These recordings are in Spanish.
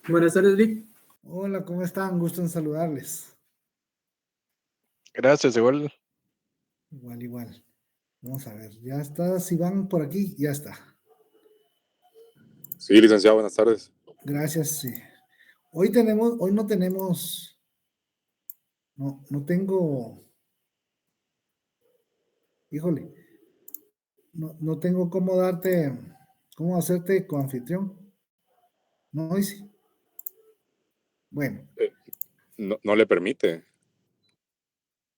Buenas tardes, Vic. Hola, ¿cómo están? Gusto en saludarles. Gracias, igual. Igual. Vamos a ver, ya está, si van por aquí, ya está. Sí, licenciado, buenas tardes. Gracias, sí. Hoy no tenemos, no tengo, híjole, no tengo cómo hacerte coanfitrión. No, hoy sí. Bueno. No le permite.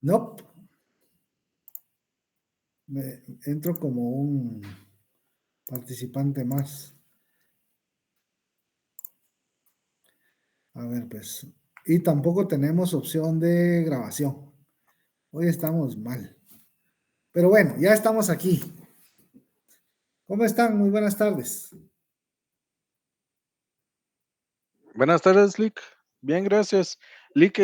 No. Entro como un participante más. A ver, pues. Y tampoco tenemos opción de grabación. Hoy estamos mal. Pero bueno, ya estamos aquí. ¿Cómo están? Muy buenas tardes. Buenas tardes, Lick. Bien, gracias. Lick,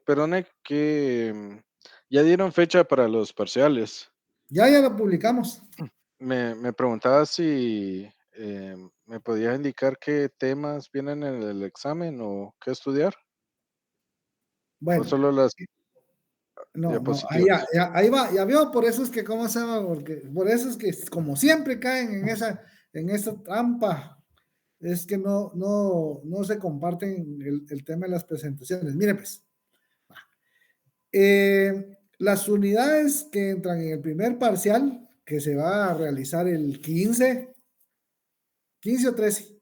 perdone que ya dieron fecha para los parciales. Ya lo publicamos. Me preguntaba si me podía indicar qué temas vienen en el examen o qué estudiar. Bueno. O solo las No, ahí va, ya vio, por eso es que, ¿cómo se llama? Por eso es que, como siempre caen en esa trampa, es que no se comparten el tema de las presentaciones. Mire, pues, las unidades que entran en el primer parcial, que se va a realizar el 15 o 13.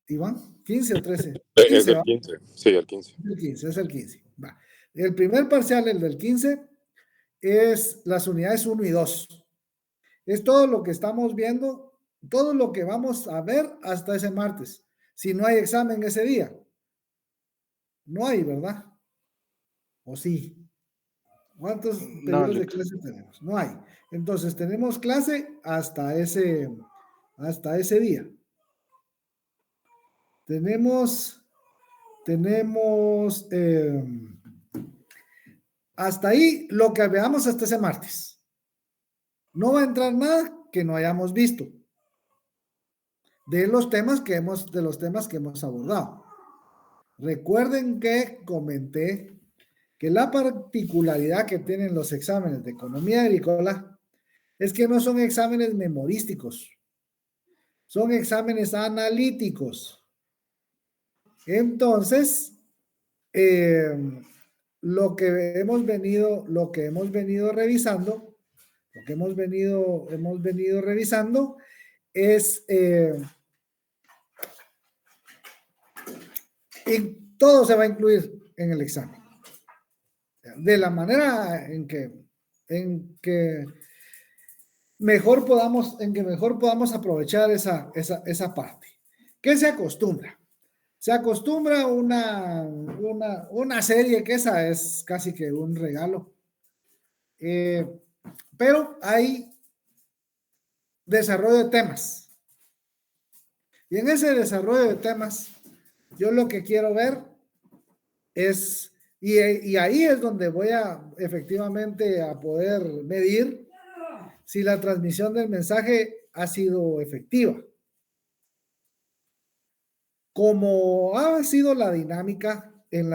¿Iván? 15 o 13. Es el 15, sí, el 15. Es el 15. Va. El primer parcial, el del 15, es las unidades 1 y 2. Es todo lo que estamos viendo, todo lo que vamos a ver hasta ese martes. Si no hay examen ese día. No hay, ¿verdad? ¿O sí? ¿Cuántos periodos de clase tenemos? No hay. Entonces, tenemos clase hasta ese día. Tenemos hasta ahí lo que veamos hasta ese martes. No va a entrar nada que no hayamos visto de los temas que hemos abordado. Recuerden que comenté que la particularidad que tienen los exámenes de economía agrícola es que no son exámenes memorísticos, son exámenes analíticos. Entonces, lo que hemos venido revisando es y todo se va a incluir en el examen de la manera en que mejor podamos aprovechar esa parte. ¿Qué se acostumbra? Se acostumbra una serie que esa es casi que un regalo. Pero hay desarrollo de temas. Y en ese desarrollo de temas, yo lo que quiero ver es, y ahí es donde voy efectivamente a poder medir si la transmisión del mensaje ha sido efectiva. Como ha sido la dinámica en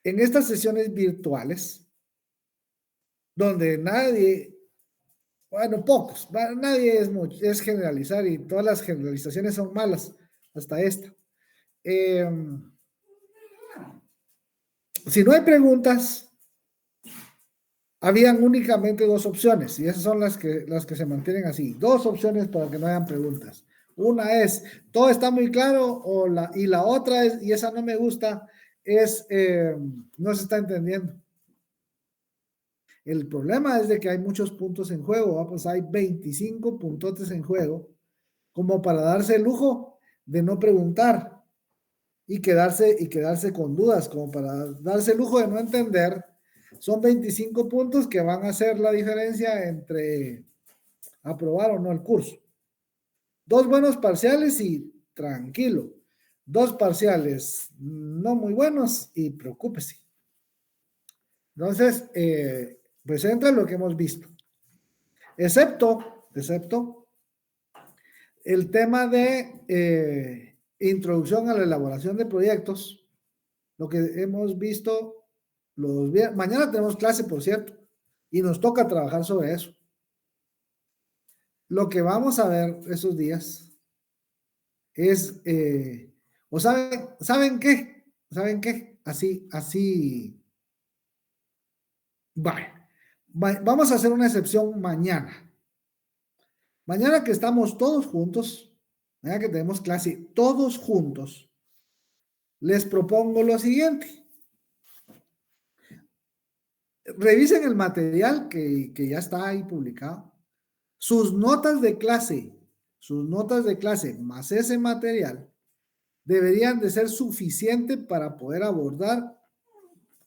estas sesiones virtuales, donde pocos, nadie es generalizar y todas las generalizaciones son malas, hasta esta. Si no hay preguntas, habían únicamente 2 opciones y esas son las que se mantienen así. 2 opciones para que no hayan preguntas. Una es, todo está muy claro, y la otra es, y esa no me gusta, es, no se está entendiendo. El problema es de que hay muchos puntos en juego, pues hay 25 puntotes en juego, como para darse el lujo de no preguntar y quedarse con dudas, como para darse el lujo de no entender. Son 25 puntos que van a hacer la diferencia entre aprobar o no el curso. 2 buenos parciales y tranquilo. 2 parciales no muy buenos y preocúpese. Entonces, pues entra lo que hemos visto. excepto el tema de introducción a la elaboración de proyectos, lo que hemos visto los viernes. Mañana tenemos clase, por cierto, y nos toca trabajar sobre eso. Lo que vamos a ver esos días es, o ¿saben qué? ¿Saben qué? Así, vamos a hacer una excepción mañana. Mañana que estamos todos juntos, mañana que tenemos clase todos juntos, les propongo lo siguiente. Revisen el material que ya está ahí publicado. Sus notas de clase más ese material deberían de ser suficiente para poder abordar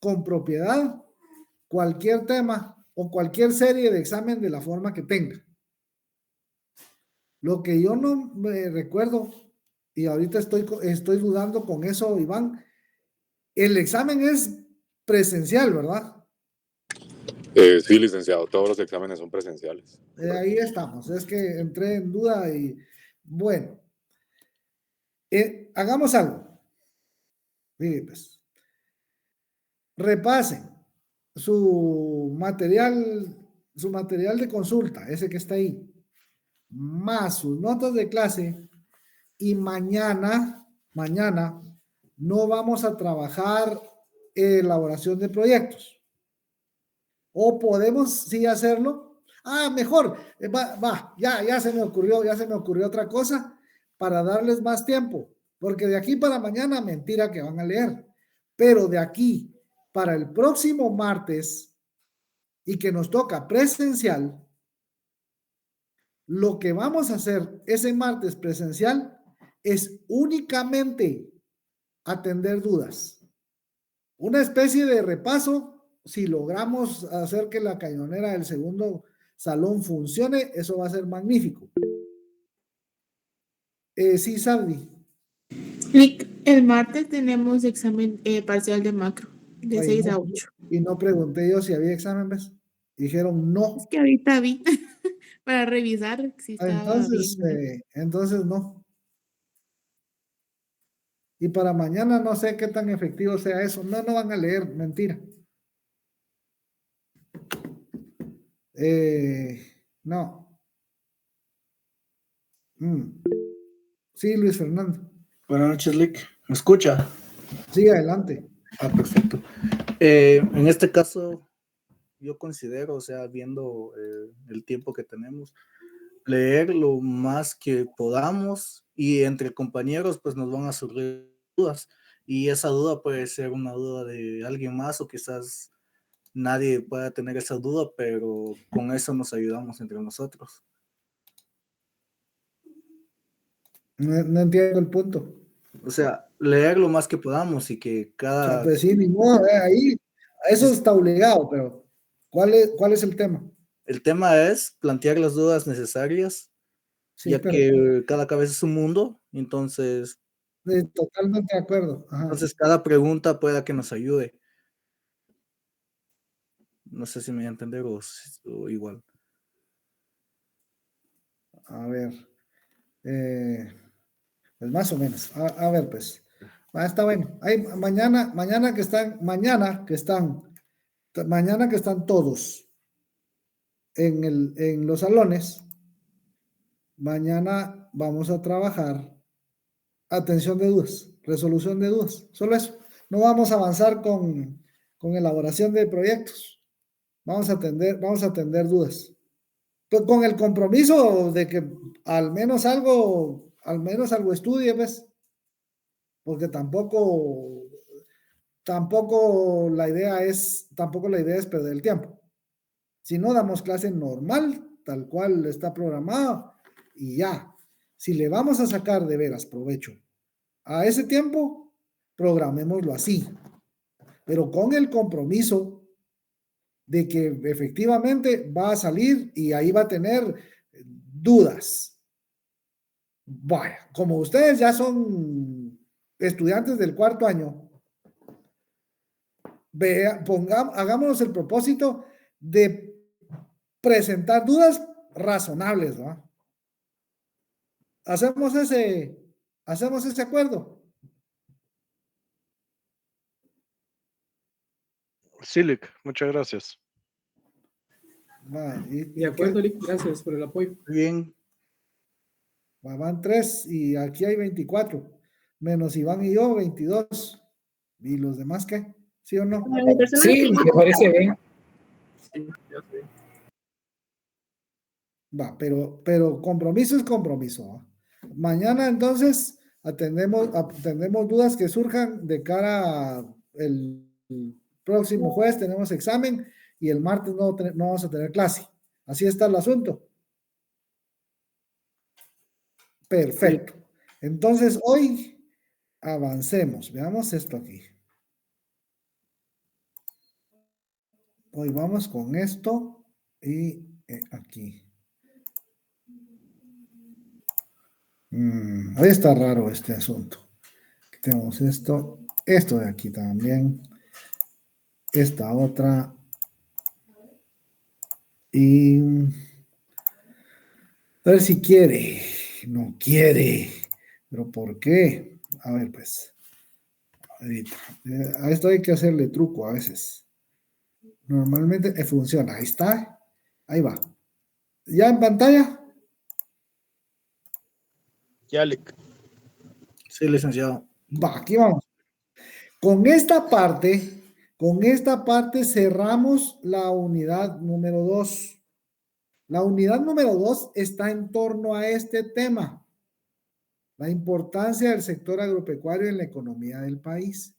con propiedad cualquier tema o cualquier serie de examen de la forma que tenga. Lo que yo no me recuerdo, y ahorita estoy dudando con eso, Iván, el examen es presencial, ¿verdad? Sí, licenciado, todos los exámenes son presenciales. Ahí estamos, es que entré en duda y bueno, hagamos algo. Pues, repasen su material de consulta, ese que está ahí, más sus notas de clase, y mañana no vamos a trabajar elaboración de proyectos. O podemos sí hacerlo. Mejor, ya se me ocurrió otra cosa para darles más tiempo, porque de aquí para mañana, mentira que van a leer, pero de aquí para el próximo martes y que nos toca presencial, lo que vamos a hacer ese martes presencial es únicamente atender dudas. Una especie de repaso. Si logramos hacer que la cañonera del segundo salón funcione, eso va a ser magnífico. Sí, Sabdi. El martes tenemos examen parcial de macro, de 6 a 8. Y no pregunté yo si había examen, ¿ves? Dijeron no. Es que ahorita vi para revisar si estaba bien. Entonces no. Y para mañana no sé qué tan efectivo sea eso. No van a leer, mentira. No. Sí, Luis Fernando. Buenas noches, Lick. ¿Me escucha? Sí, adelante. Perfecto. En este caso, yo considero, o sea, viendo el tiempo que tenemos, leer lo más que podamos y entre compañeros, pues nos van a surgir dudas. Y esa duda puede ser una duda de alguien más o quizás nadie pueda tener esa duda, pero con eso nos ayudamos entre nosotros. No entiendo el punto. O sea, leer lo más que podamos y que cada... Pues sí, ni modo, ahí, eso está obligado, pero ¿cuál es el tema? El tema es plantear las dudas necesarias, sí, ya que cada cabeza es un mundo, entonces... Totalmente de acuerdo. Ajá. Entonces cada pregunta pueda que nos ayude. No sé si me voy a entender o igual. A ver. Pues más o menos. A ver, pues. Está bueno. Mañana que están todos en los salones, mañana vamos a trabajar atención de dudas, resolución de dudas, solo eso. No vamos a avanzar con elaboración de proyectos. Vamos a atender dudas. Pues con el compromiso de que al menos algo estudie, ¿ves? Porque tampoco la idea es perder el tiempo. Si no, damos clase normal, tal cual está programado, y ya. Si le vamos a sacar de veras provecho a ese tiempo, programémoslo así, pero con el compromiso de que efectivamente va a salir y ahí va a tener dudas. Vaya, como ustedes ya son estudiantes del cuarto año, hagámonos el propósito de presentar dudas razonables, ¿no? Hacemos ese acuerdo. Sí, Lick, muchas gracias. Va, De acuerdo, Lick, gracias por el apoyo. Bien, van 3 y aquí hay 24. Menos Iván y yo, 22. ¿Y los demás qué? ¿Sí o no? Sí, me parece bien. Sí, ya sé. Va, pero compromiso es compromiso, ¿va? Mañana entonces atendemos dudas que surjan de cara al próximo jueves. Tenemos examen y el martes no vamos a tener clase. Así está el asunto. Perfecto. Entonces hoy avancemos. Veamos esto aquí. Hoy vamos con esto y aquí. Hoy está raro este asunto. Tenemos esto de aquí también, esta otra, y a ver si quiere, no quiere, pero ¿por qué? A ver, pues, ahorita, a esto hay que hacerle truco a veces. Normalmente funciona, ahí está, ahí va. ¿Ya en pantalla? Ya, Lick. sí, licenciado. Va, aquí vamos. Con esta parte cerramos la unidad número 2. La unidad número 2 está en torno a este tema, la importancia del sector agropecuario en la economía del país.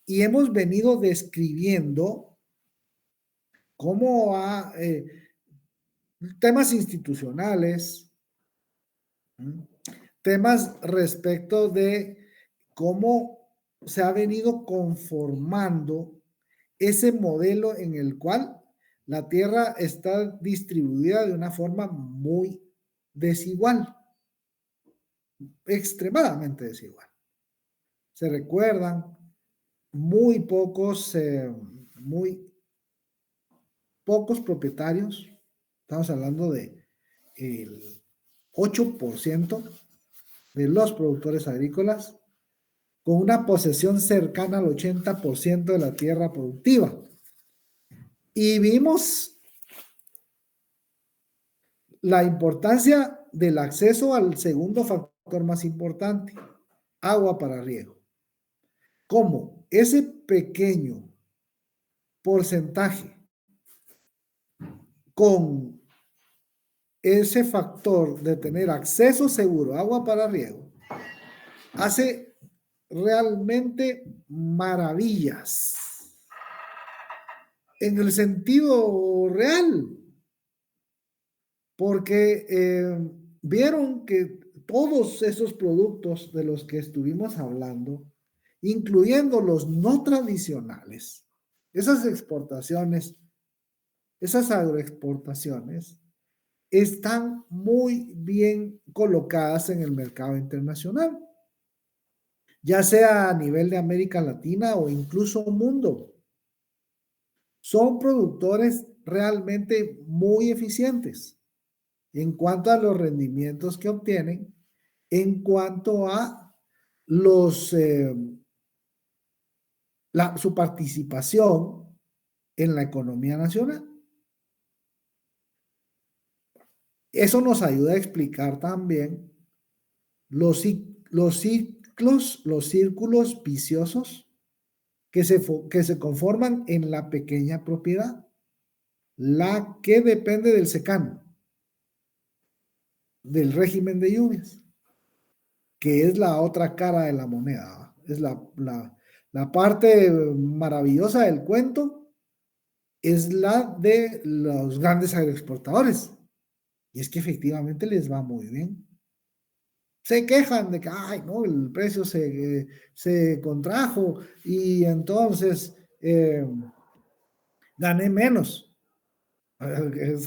Y hemos venido describiendo cómo temas institucionales, temas respecto de cómo se ha venido conformando ese modelo en el cual la tierra está distribuida de una forma muy desigual, extremadamente desigual. Se recuerdan muy pocos propietarios, estamos hablando de el 8% de los productores agrícolas con una posesión cercana al 80% de la tierra productiva. Y vimos la importancia del acceso al segundo factor más importante, agua para riego. Cómo ese pequeño porcentaje con ese factor de tener acceso seguro a agua para riego hace realmente maravillas en el sentido real, porque vieron que todos esos productos de los que estuvimos hablando, incluyendo los no tradicionales, esas exportaciones, esas agroexportaciones, están muy bien colocadas en el mercado internacional, ya sea a nivel de América Latina o incluso mundo. Son productores realmente muy eficientes en cuanto a los rendimientos que obtienen, en cuanto a su participación en la economía nacional. Eso nos ayuda a explicar también los círculos viciosos que se conforman en la pequeña propiedad, la que depende del secano, del régimen de lluvias, que es la otra cara de la moneda, es la parte maravillosa del cuento, es la de los grandes agroexportadores, y es que efectivamente les va muy bien. Se quejan de que, ay, no, el precio se contrajo y entonces gané menos.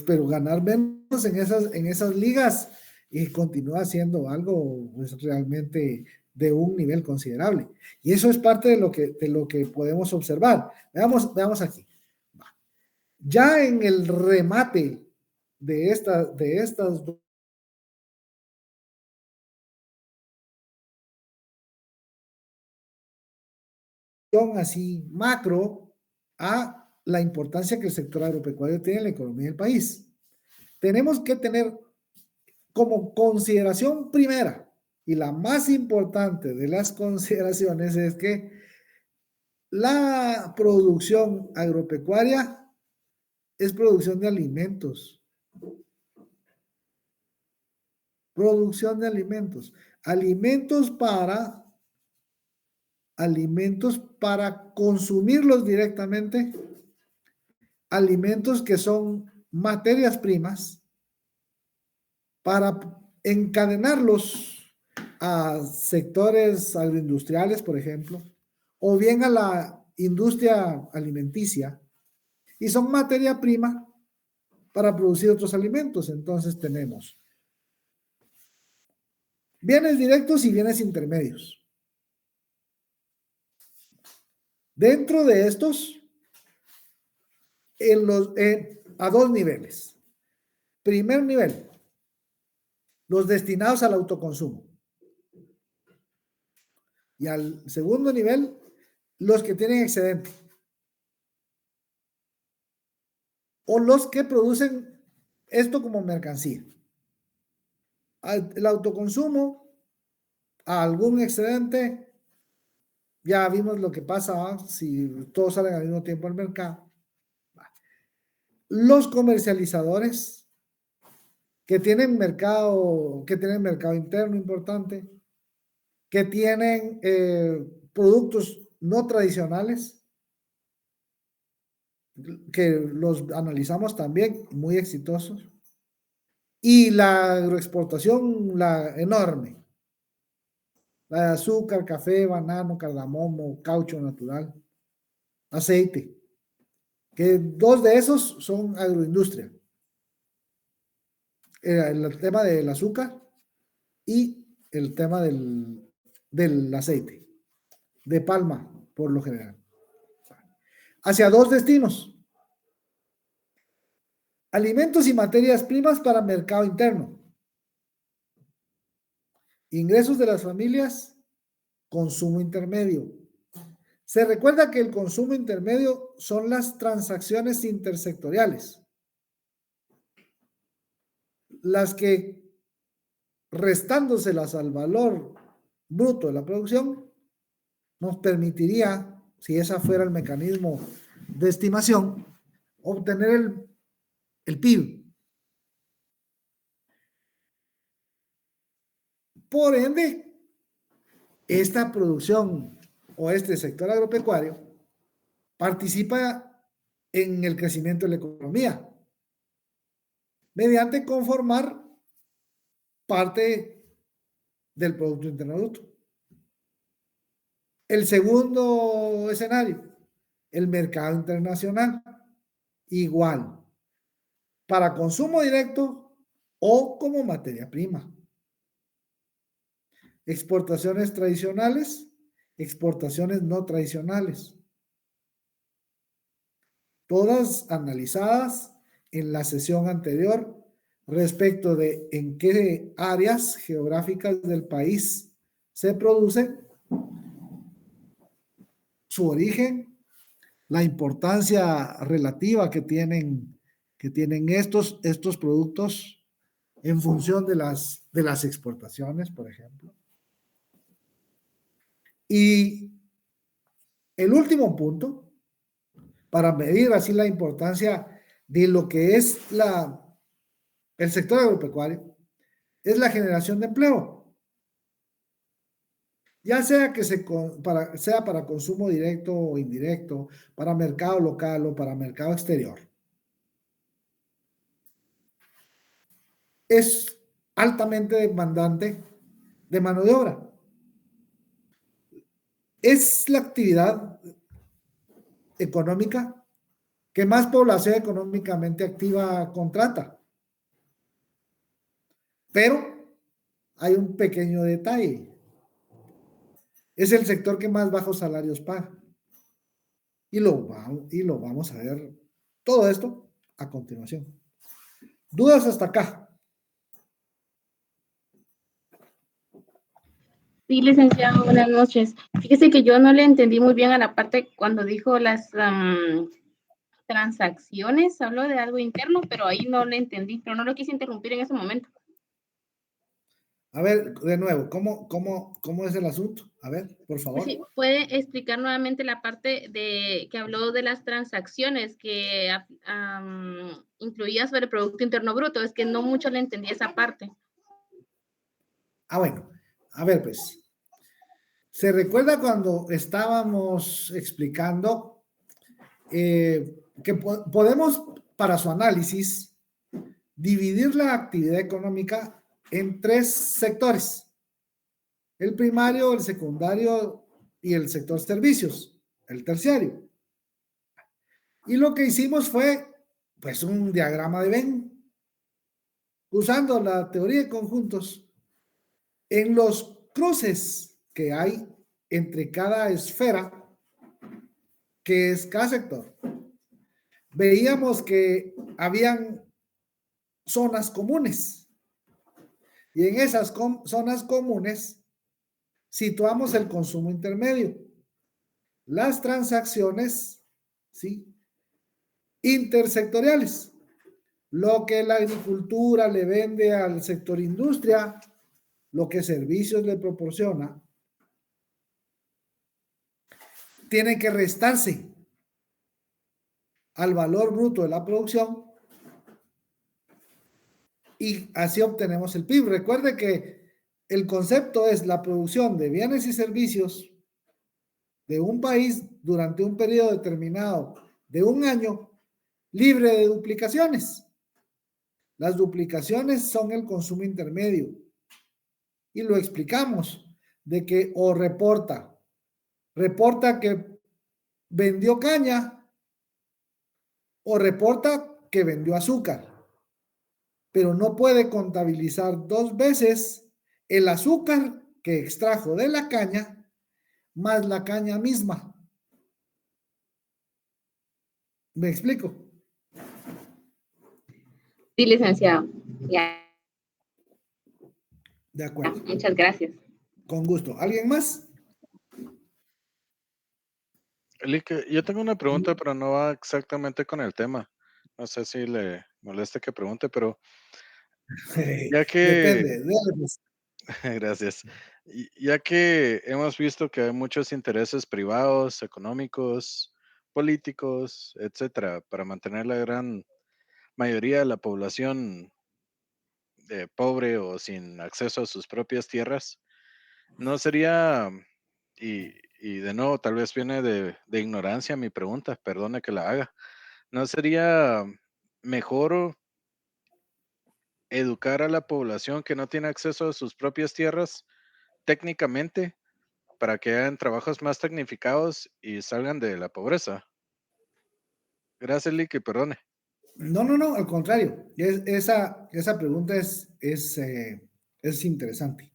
Pero ganar menos en esas ligas continúa siendo algo pues, realmente de un nivel considerable. Y eso es parte de lo que podemos observar. Veamos aquí. Ya en el remate de estas así macro a la importancia que el sector agropecuario tiene en la economía del país. Tenemos que tener como consideración primera y la más importante de las consideraciones es que la producción agropecuaria es producción de alimentos. Producción de alimentos. Alimentos para consumirlos directamente, alimentos que son materias primas para encadenarlos a sectores agroindustriales, por ejemplo, o bien a la industria alimenticia, y son materia prima para producir otros alimentos. Entonces tenemos bienes directos y bienes intermedios. Dentro de estos, a dos niveles. Primer nivel, los destinados al autoconsumo. Y al segundo nivel, los que tienen excedente. O los que producen esto como mercancía. El autoconsumo, a algún excedente, ya vimos lo que pasa si todos salen al mismo tiempo al mercado. Los comercializadores que tienen mercado interno importante, que tienen productos no tradicionales, que los analizamos también, muy exitosos, y la agroexportación, la enorme, la de azúcar, café, banano, cardamomo, caucho natural, aceite, que dos de esos son agroindustria. El tema del azúcar y el tema del aceite, de palma, por lo general. Hacia dos destinos. Alimentos y materias primas para mercado interno. Ingresos de las familias, consumo intermedio. Se recuerda que el consumo intermedio son las transacciones intersectoriales, las que, restándoselas al valor bruto de la producción, nos permitiría, si ese fuera el mecanismo de estimación, obtener el PIB. Por ende, esta producción o este sector agropecuario participa en el crecimiento de la economía mediante conformar parte del Producto Interno Bruto. El segundo escenario, el mercado internacional, igual, para consumo directo o como materia prima. Exportaciones tradicionales, exportaciones no tradicionales. Todas analizadas en la sesión anterior respecto de en qué áreas geográficas del país se produce, su origen, la importancia relativa que tienen estos productos en función de las exportaciones, por ejemplo. Y el último punto, para medir así la importancia de lo que es el sector agropecuario, es la generación de empleo. Ya sea que sea para consumo directo o indirecto, para mercado local o para mercado exterior. Es altamente demandante de mano de obra. Es la actividad económica que más población económicamente activa contrata. Pero hay un pequeño detalle. Es el sector que más bajos salarios paga. Y lo vamos a ver todo esto a continuación. ¿Dudas hasta acá? Sí, licenciado, buenas noches. Fíjese que yo no le entendí muy bien a la parte cuando dijo las transacciones, habló de algo interno, pero ahí no le entendí, pero no lo quise interrumpir en ese momento. A ver, de nuevo, ¿cómo es el asunto? A ver, por favor. Sí, ¿puede explicar nuevamente la parte de que habló de las transacciones que incluía sobre el Producto Interno Bruto? Es que no mucho le entendí esa parte. Bueno, a ver, pues. ¿Se recuerda cuando estábamos explicando que podemos, para su análisis, dividir la actividad económica en 3 sectores? El primario, el secundario y el sector servicios, el terciario. Y lo que hicimos fue, pues, un diagrama de Venn, usando la teoría de conjuntos. En los cruces que hay entre cada esfera, que es cada sector, veíamos que habían zonas comunes. Y en esas zonas comunes situamos el consumo intermedio, las transacciones, ¿sí?, intersectoriales, lo que la agricultura le vende al sector industria, lo que servicios le proporciona, tiene que restarse al valor bruto de la producción y así obtenemos el PIB. Recuerde que el concepto es la producción de bienes y servicios de un país durante un periodo determinado de un año libre de duplicaciones. Las duplicaciones son el consumo intermedio y lo explicamos de que o reporta que vendió caña o reporta que vendió azúcar, pero no puede contabilizar 2 veces el azúcar que extrajo de la caña más la caña misma. ¿Me explico? Sí, licenciado. Ya, De acuerdo. muchas gracias. Con gusto. ¿Alguien más? Lick, yo tengo una pregunta, pero no va exactamente con el tema. No sé si le molesta que pregunte, pero ya que, Depende. Dale, pues. gracias, ya que hemos visto que hay muchos intereses privados, económicos, políticos, etcétera, para mantener la gran mayoría de la población pobre o sin acceso a sus propias tierras, no sería, y de nuevo, tal vez viene de ignorancia mi pregunta, perdone que la haga, ¿no sería mejor educar a la población que no tiene acceso a sus propias tierras técnicamente para que hagan trabajos más tecnificados y salgan de la pobreza? Gracias, Lick, y perdone. No, al contrario. Esa pregunta es interesante.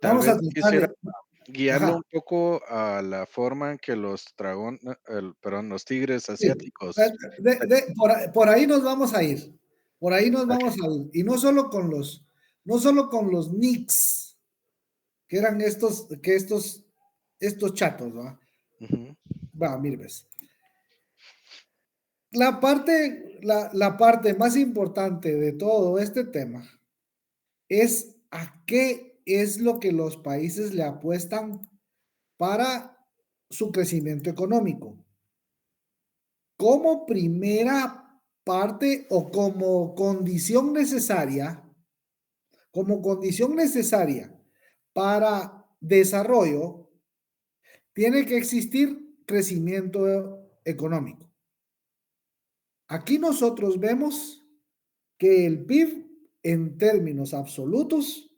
Tal Vamos vez a quisiera tratar. guiarlo Ajá. un poco a la forma en que los tigres Sí. asiáticos. Por ahí nos vamos a ir. Por ahí nos Ok. vamos a ir. Y no solo con los Knicks, que eran estos chatos, ¿va? Ujú. Va, mire, ves. La parte más importante de todo este tema es a qué es lo que los países le apuestan para su crecimiento económico. Como primera parte o como condición necesaria para desarrollo, tiene que existir crecimiento económico. Aquí nosotros vemos que el PIB en términos absolutos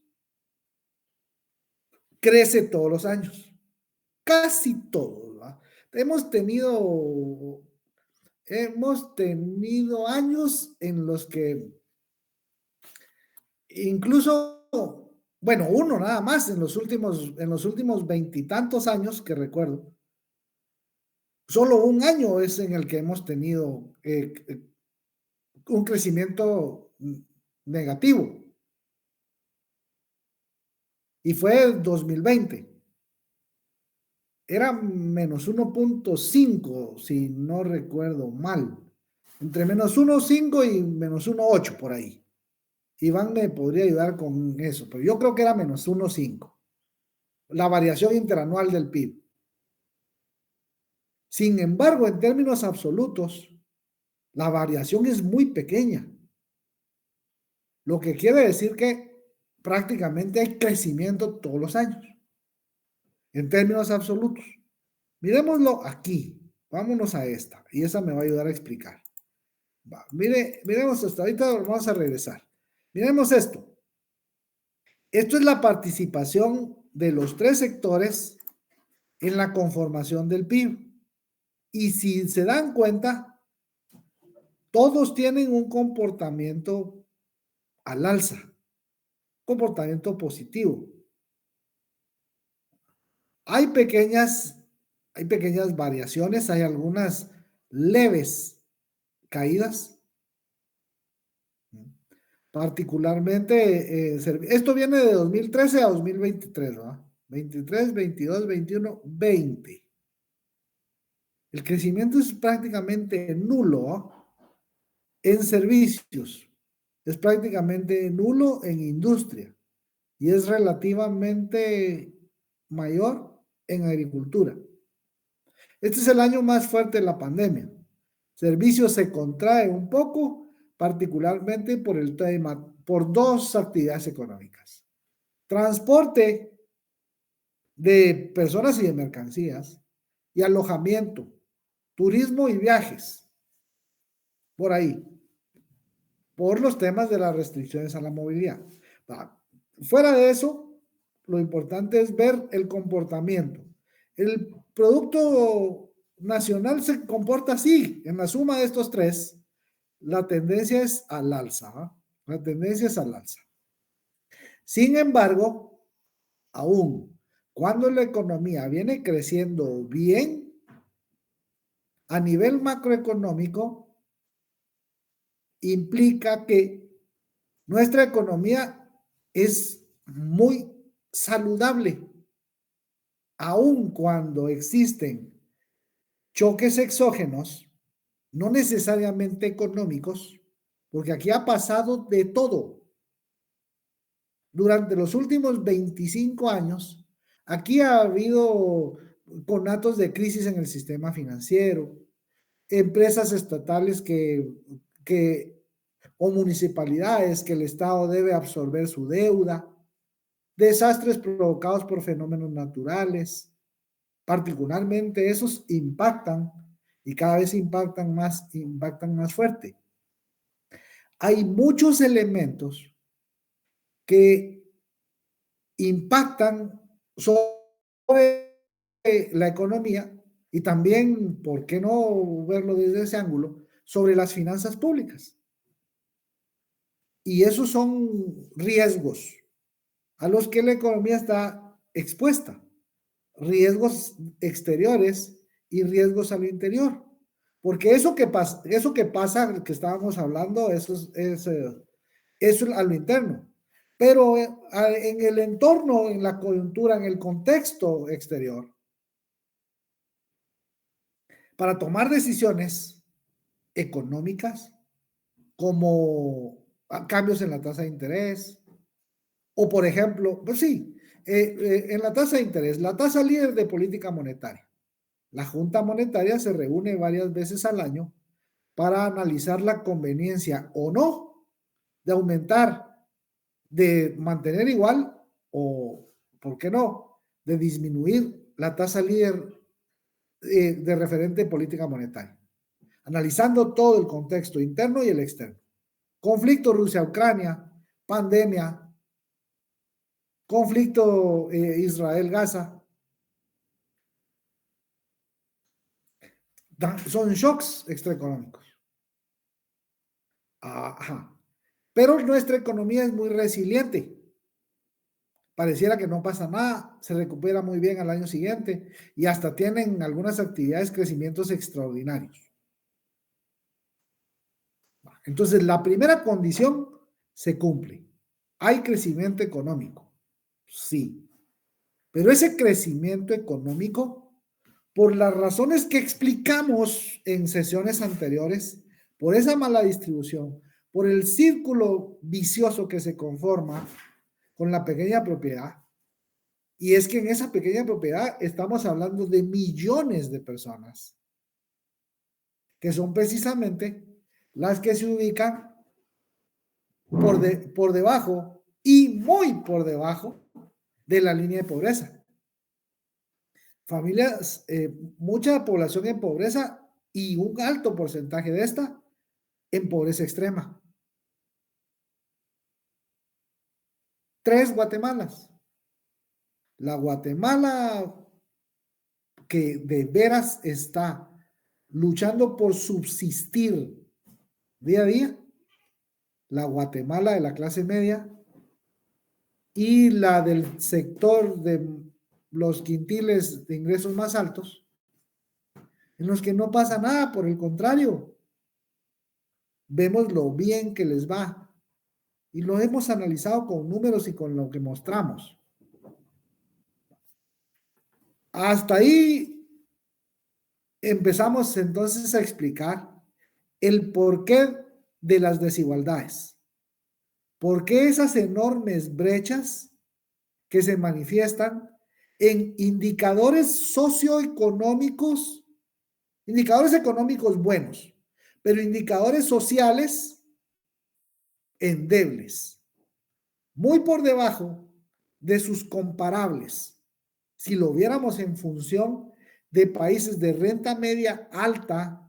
crece todos los años, casi todos, ¿verdad? Hemos tenido años en los que incluso, bueno, uno nada más en los últimos 20 y tantos años que recuerdo, solo un año es en el que hemos tenido un crecimiento negativo. Y fue 2020. Era menos 1.5, si no recuerdo mal. Entre menos 1.5 y menos 1.8 por ahí. Iván me podría ayudar con eso, pero yo creo que era menos 1.5. La variación interanual del PIB. Sin embargo, en términos absolutos, la variación es muy pequeña. Lo que quiere decir que prácticamente hay crecimiento todos los años. En términos absolutos. Miremoslo aquí. Vámonos a esta. Y esa me va a ayudar a explicar. Miremos hasta ahorita, vamos a regresar. Miremos esto. Esto es la participación de los tres sectores en la conformación del PIB. Y si se dan cuenta, todos tienen un comportamiento al alza, comportamiento positivo. Hay pequeñas variaciones, hay algunas leves caídas. Particularmente, esto viene de 2013 a 2023, ¿verdad? 23, 22, 21, 20. El crecimiento es prácticamente nulo en servicios, es prácticamente nulo en industria y es relativamente mayor en agricultura. Este es el año más fuerte de la pandemia. Servicios se contrae un poco, particularmente por el tema, por dos actividades económicas. Transporte de personas y de mercancías y alojamiento, turismo y viajes. Por ahí. Por los temas de las restricciones a la movilidad. Fuera de eso, lo importante es ver el comportamiento. El Producto Nacional se comporta así, en la suma de estos tres, la tendencia es al alza. La tendencia es al alza. Sin embargo, aún cuando la economía viene creciendo bien, a nivel macroeconómico, implica que nuestra economía es muy saludable, aun cuando existen choques exógenos, no necesariamente económicos, porque aquí ha pasado de todo. Durante los últimos 25 años, aquí ha habido conatos de crisis en el sistema financiero, empresas estatales o municipalidades que el Estado debe absorber su deuda, desastres provocados por fenómenos naturales, particularmente esos impactan y cada vez impactan más fuerte. Hay muchos elementos que impactan sobre la economía y también, ¿por qué no verlo desde ese ángulo?, sobre las finanzas públicas. Y esos son riesgos a los que la economía está expuesta. Riesgos exteriores y riesgos al interior. Porque eso que pasa, que estábamos hablando, eso es a lo interno. Pero en el entorno, en la coyuntura, en el contexto exterior, para tomar decisiones económicas, como cambios en la tasa de interés, o por ejemplo, pues sí, en la tasa de interés, la tasa líder de política monetaria. La Junta Monetaria se reúne varias veces al año para analizar la conveniencia o no de aumentar, de mantener igual o, ¿por qué no?, de disminuir la tasa líder de referente de política monetaria, analizando todo el contexto interno y el externo. Conflicto Rusia-Ucrania, pandemia, conflicto Israel-Gaza. Son shocks extraeconómicos. Ajá. Pero nuestra economía es muy resiliente. Pareciera que no pasa nada, se recupera muy bien al año siguiente y hasta tienen algunas actividades crecimientos extraordinarios. Entonces, la primera condición se cumple. ¿Hay crecimiento económico? Sí. Pero ese crecimiento económico, por las razones que explicamos en sesiones anteriores, por esa mala distribución, por el círculo vicioso que se conforma con la pequeña propiedad, y es que en esa pequeña propiedad estamos hablando de millones de personas, que son precisamente las que se ubican por debajo y muy por debajo de la línea de pobreza. Familias, mucha población en pobreza y un alto porcentaje de esta en pobreza extrema. 3 Guatemalas. La Guatemala que de veras está luchando por subsistir día a día, la Guatemala de la clase media y la del sector de los quintiles de ingresos más altos, en los que no pasa nada, por el contrario, vemos lo bien que les va y lo hemos analizado con números y con lo que mostramos. Hasta ahí empezamos entonces a explicar el porqué de las desigualdades. ¿Por qué esas enormes brechas que se manifiestan en indicadores socioeconómicos, indicadores económicos buenos, pero indicadores sociales endebles, muy por debajo de sus comparables? Si lo viéramos en función de países de renta media alta,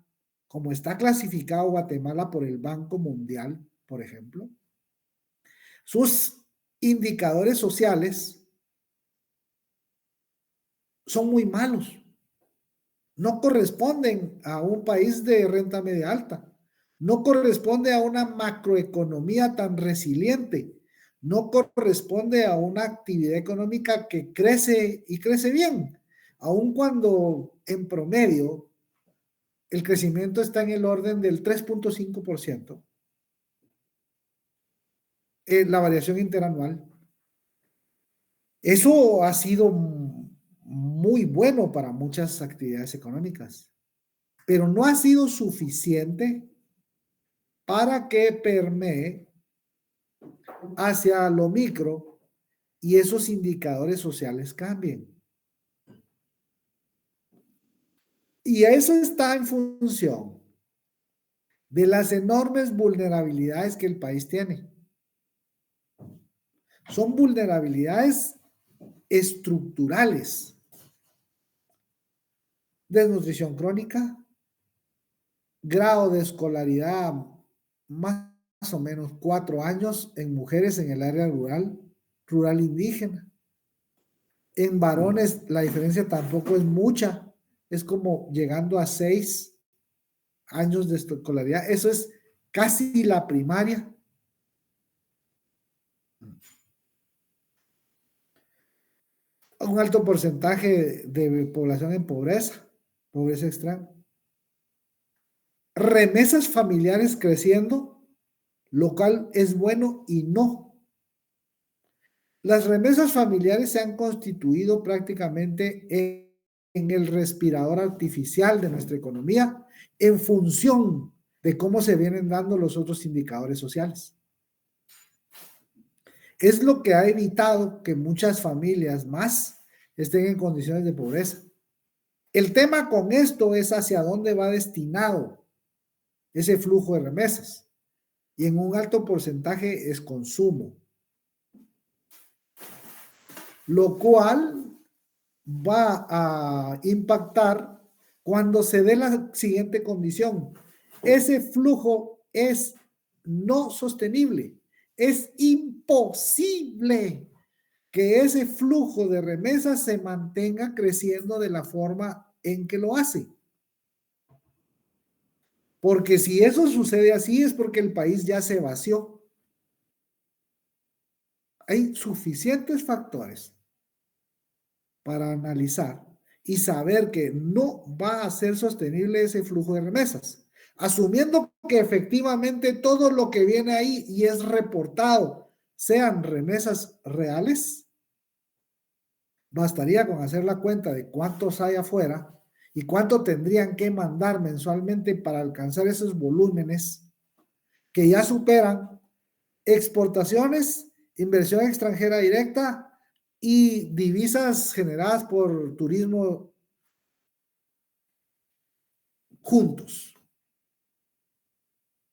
como está clasificado Guatemala por el Banco Mundial, por ejemplo, sus indicadores sociales son muy malos. No corresponden a un país de renta media alta. No corresponde a una macroeconomía tan resiliente. No corresponde a una actividad económica que crece y crece bien, aun cuando en promedio el crecimiento está en el orden del 3.5%. La variación interanual. Eso ha sido muy bueno para muchas actividades económicas, pero no ha sido suficiente para que permee hacia lo micro y esos indicadores sociales cambien. Y eso está en función de las enormes vulnerabilidades que el país tiene. Son vulnerabilidades estructurales. Desnutrición crónica, grado de escolaridad más o menos 4 años en mujeres en el área rural indígena. En varones la diferencia tampoco es mucha, es como llegando a 6 años de escolaridad. Eso es casi la primaria. Un alto porcentaje de población en pobreza extrema. Remesas familiares creciendo, lo cual es bueno y no. Las remesas familiares se han constituido prácticamente en el respirador artificial de nuestra economía en función de cómo se vienen dando los otros indicadores sociales. Es lo que ha evitado que muchas familias más estén en condiciones de pobreza. El tema con esto es hacia dónde va destinado ese flujo de remesas. Y en un alto porcentaje es consumo. Lo cual va a impactar cuando se dé la siguiente condición. Ese flujo es no sostenible. Es imposible que ese flujo de remesas se mantenga creciendo de la forma en que lo hace. Porque si eso sucede así es porque el país ya se vació. Hay suficientes factores para analizar y saber que no va a ser sostenible ese flujo de remesas. asumiendo que efectivamente todo lo que viene ahí y es reportado sean remesas reales, bastaría con hacer la cuenta de cuántos hay afuera y cuánto tendrían que mandar mensualmente para alcanzar esos volúmenes que ya superan exportaciones, inversión extranjera directa y divisas generadas por turismo juntos.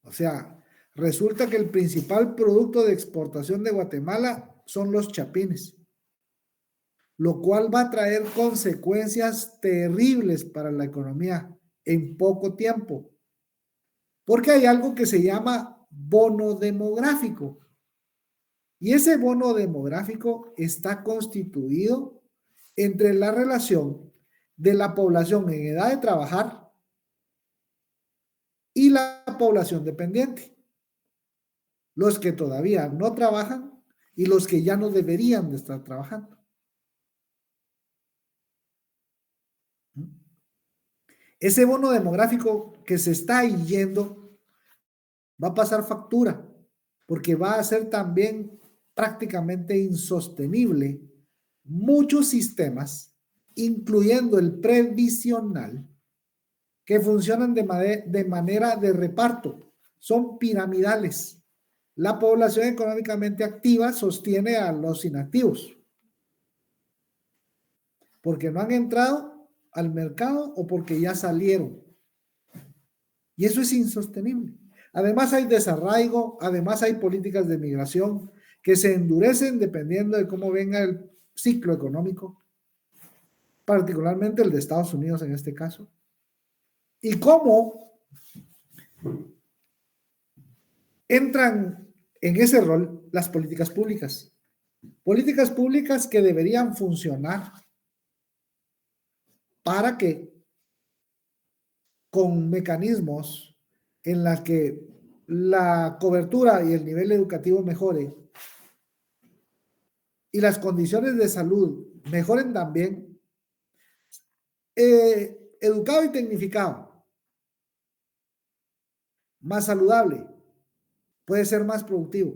O sea, resulta que el principal producto de exportación de Guatemala son los chapines, lo cual va a traer consecuencias terribles para la economía en poco tiempo, porque hay algo que se llama bono demográfico. Y ese bono demográfico está constituido entre la relación de la población en edad de trabajar y la población dependiente. Los que todavía no trabajan y los que ya no deberían de estar trabajando. Ese bono demográfico que se está yendo va a pasar factura, porque va a ser también prácticamente insostenible muchos sistemas, incluyendo el previsional, que funcionan de manera de reparto, son piramidales. La población económicamente activa sostiene a los inactivos, porque no han entrado al mercado o porque ya salieron. Y eso es insostenible. Además hay desarraigo, además hay políticas de migración que se endurecen dependiendo de cómo venga el ciclo económico, particularmente el de Estados Unidos en este caso. Y cómo entran en ese rol las políticas públicas. Políticas públicas que deberían funcionar para que con mecanismos en los que la cobertura y el nivel educativo mejore y las condiciones de salud mejoren también, educado y tecnificado, más saludable, puede ser más productivo.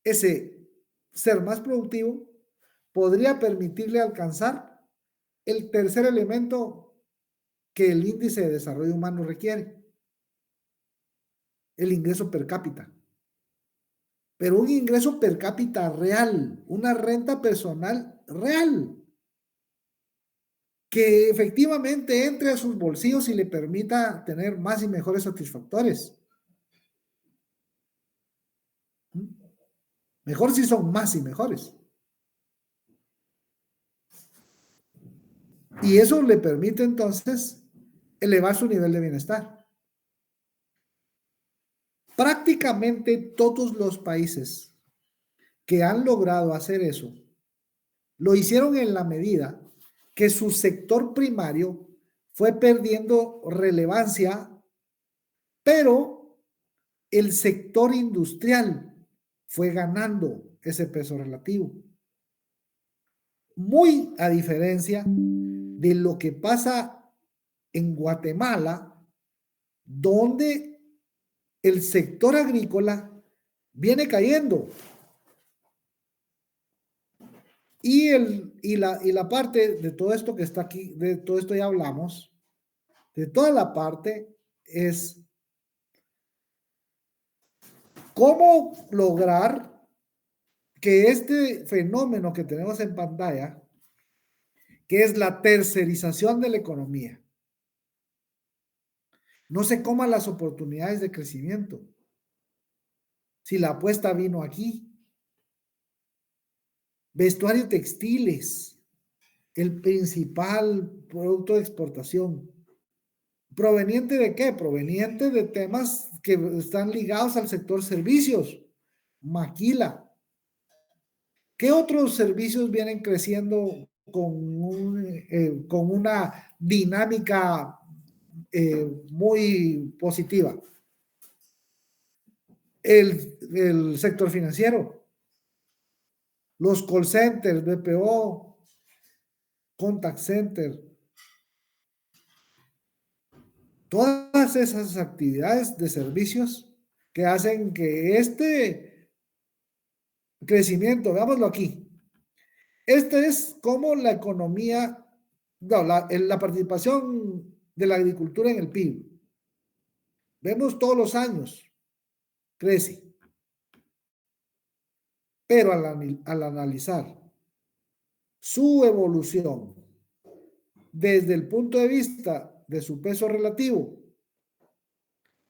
Ese ser más productivo podría permitirle alcanzar el tercer elemento que el índice de desarrollo humano requiere, el ingreso per cápita. Pero un ingreso per cápita real, una renta personal real, que efectivamente entre a sus bolsillos y le permita tener más y mejores satisfactores. Mejor si son más y mejores. Y eso le permite entonces elevar su nivel de bienestar. Prácticamente todos los países que han logrado hacer eso, lo hicieron en la medida que su sector primario fue perdiendo relevancia, pero el sector industrial fue ganando ese peso relativo. Muy a diferencia de lo que pasa en Guatemala, donde el sector agrícola viene cayendo. Y la parte de todo esto que está aquí, de todo esto ya hablamos, de toda la parte es cómo lograr que este fenómeno que tenemos en pantalla, que es la tercerización de la economía, no se coma las oportunidades de crecimiento. Si la apuesta vino aquí, vestuario y textiles, el principal producto de exportación. ¿Proveniente de qué? Proveniente de temas que están ligados al sector servicios. Maquila. ¿Qué otros servicios vienen creciendo con una dinámica muy positiva? El sector financiero, los call centers, BPO, contact center, Todas esas actividades de servicios que hacen que este crecimiento, veámoslo aquí, este es como la economía, no, la participación de la agricultura en el PIB. Vemos todos los años, crece. Pero al analizar su evolución desde el punto de vista de su peso relativo,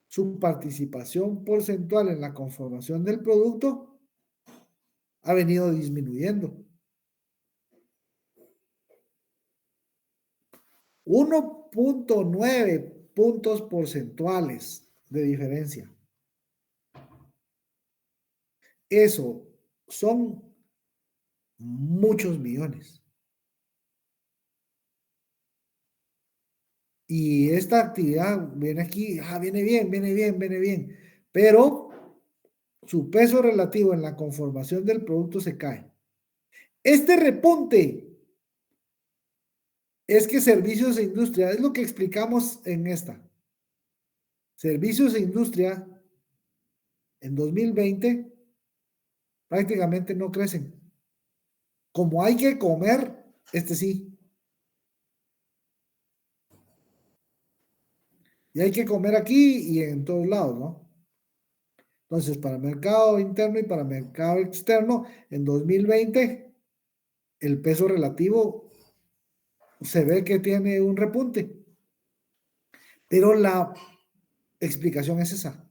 su participación porcentual en la conformación del producto, ha venido disminuyendo. 1.9 puntos porcentuales de diferencia. Eso son muchos millones. Y esta actividad viene aquí, viene bien, pero su peso relativo en la conformación del producto se cae. Este repunte es que servicios e industria, es lo que explicamos en esta. Servicios e industria en 2020 prácticamente no crecen. Como hay que comer, sí. Y hay que comer aquí y en todos lados, ¿no? Entonces, para el mercado interno y para el mercado externo, en 2020, el peso relativo se ve que tiene un repunte. Pero la explicación es esa.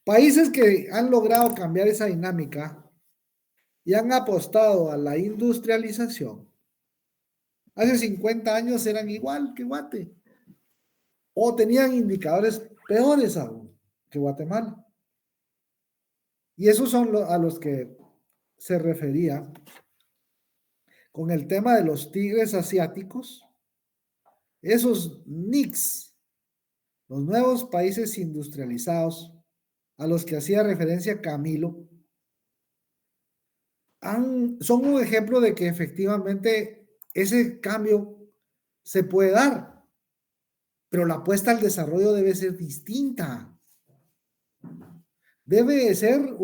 Países que han logrado cambiar esa dinámica y han apostado a la industrialización, hace 50 años eran igual que Guate, o tenían indicadores peores aún que Guatemala. Y esos son a los que se refería con el tema de los tigres asiáticos, esos NICs, los nuevos países industrializados a los que hacía referencia Camilo, son un ejemplo de que efectivamente ese cambio se puede dar, pero la apuesta al desarrollo debe ser distinta. Debe ser